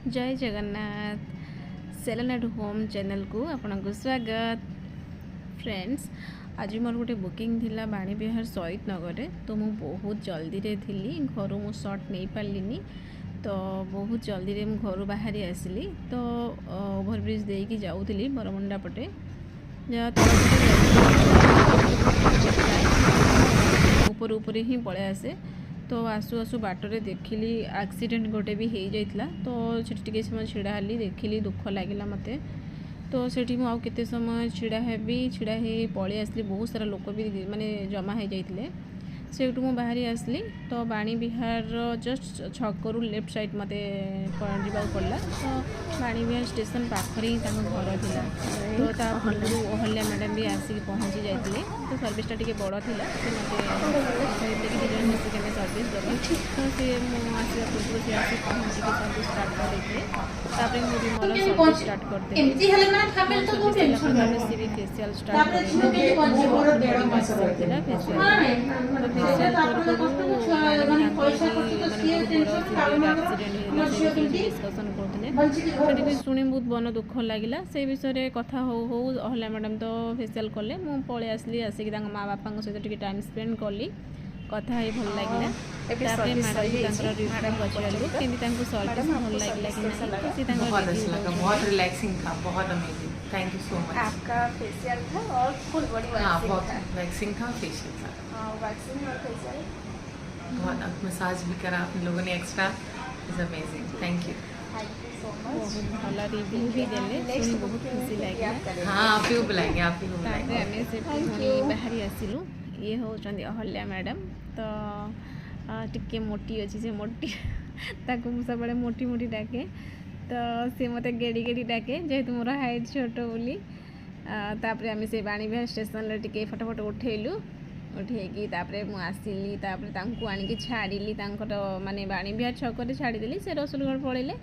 जय Jagannath Selan at home channel को आपको स्वागत। फ्रेंड्स, आज मोर गोटे बुकिंग थिला बाणी विहार शहीद नगर में। तो मु बहुत जल्दी रे थी घर मु शॉट नहीं पार्लिनी। तो बहुत जल्दी रे मु घर बाहरी आसली। तो ओभरब्रिज देकी जाऊली बरमुंडा पटे ऊपर ऊपर ही पड़े आसे। तो आसु आसु बाटरे देखिली एक्सीडेंट गोटे भी हो जाइଥିଲା। तो से समय छिड़ा हली देखिली दुख लगिला मते। तो सेठी मु आउ केते समय छिड़ा हेबी छिड़ा हे पळी आसली। बहुत सारा लोक भी माने जमा हो जाइतले। सेठू मु बाहरी आसली। तो बाणी विहार जस्ट छकरू लेफ्ट साइड मते पड़ा पड़ला। तो बाणी विहार स्टेशन पाखरे ही घर थिला। तो ता पूर्व अहल्या मैडम भी आसिक पहुँची जाइए। तो सर्विसटा टी बड़ थिला। से मते सर्विस देवा। तो सी आसवा पूर्व से आसिक पहुँचिक सर्विस स्टार्ट करते। तापर मुझे मोर सर्विस स्टार्ट करते। सी भी फेसियल स्टार्ट डिस्कसन करते। शुणी बहुत मन दुख लगिला। से विषय कथा हो अहल्या मैडम तो फेसियल कले। मु पलि आसली आसिक माँ बापा सहित टी टाइम स्पेंड कली। कथा ही भल लगिला। मैडम पचारू केमती सर्विस भल लगिला कि बहुत अच्छा लगा, बहुत रिलैक्सिंग था, बहुत amazing. Thank you so much. आपका फेशियल था और फुल बॉडी बहुत वैक्सिंग था, फेशियल था। वैक्सिंग और फेशियल बहुत मसाज भी करा आप लोगों ने extra. Is amazing, thank you. Thank you so much. बहुत भल रिव्यू भी देले। सुनी बहुत खुशी लगे। हाँ, आप ही को बुलाएंगे, आप ही को बुलाएंगे। आम से बाहरी आसिलु। ये होचंदी अहल्या मैडम। तो टिके मोटी अच्छी से मोटी ताकू सब बड़े मोटी मोटी डाके। तो सी मत गेड़ी गेड़ी डाके जेहेतु मोर हाइट छोट बोली। तापर आम से बाणी विहार स्टेशन टिके फटो फटो उठेलु। उठेकी तापर मु आसिली। तापर तांकु आनिकी छाड़िली। तांकर माने बाणी विहार छकरे छाड़ीदेली। से रसुलगढ़ पड़ेले।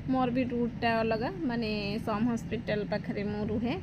मोर भी रूटटा अलग माने सम हॉस्पिटल पाखरे मु रुहे।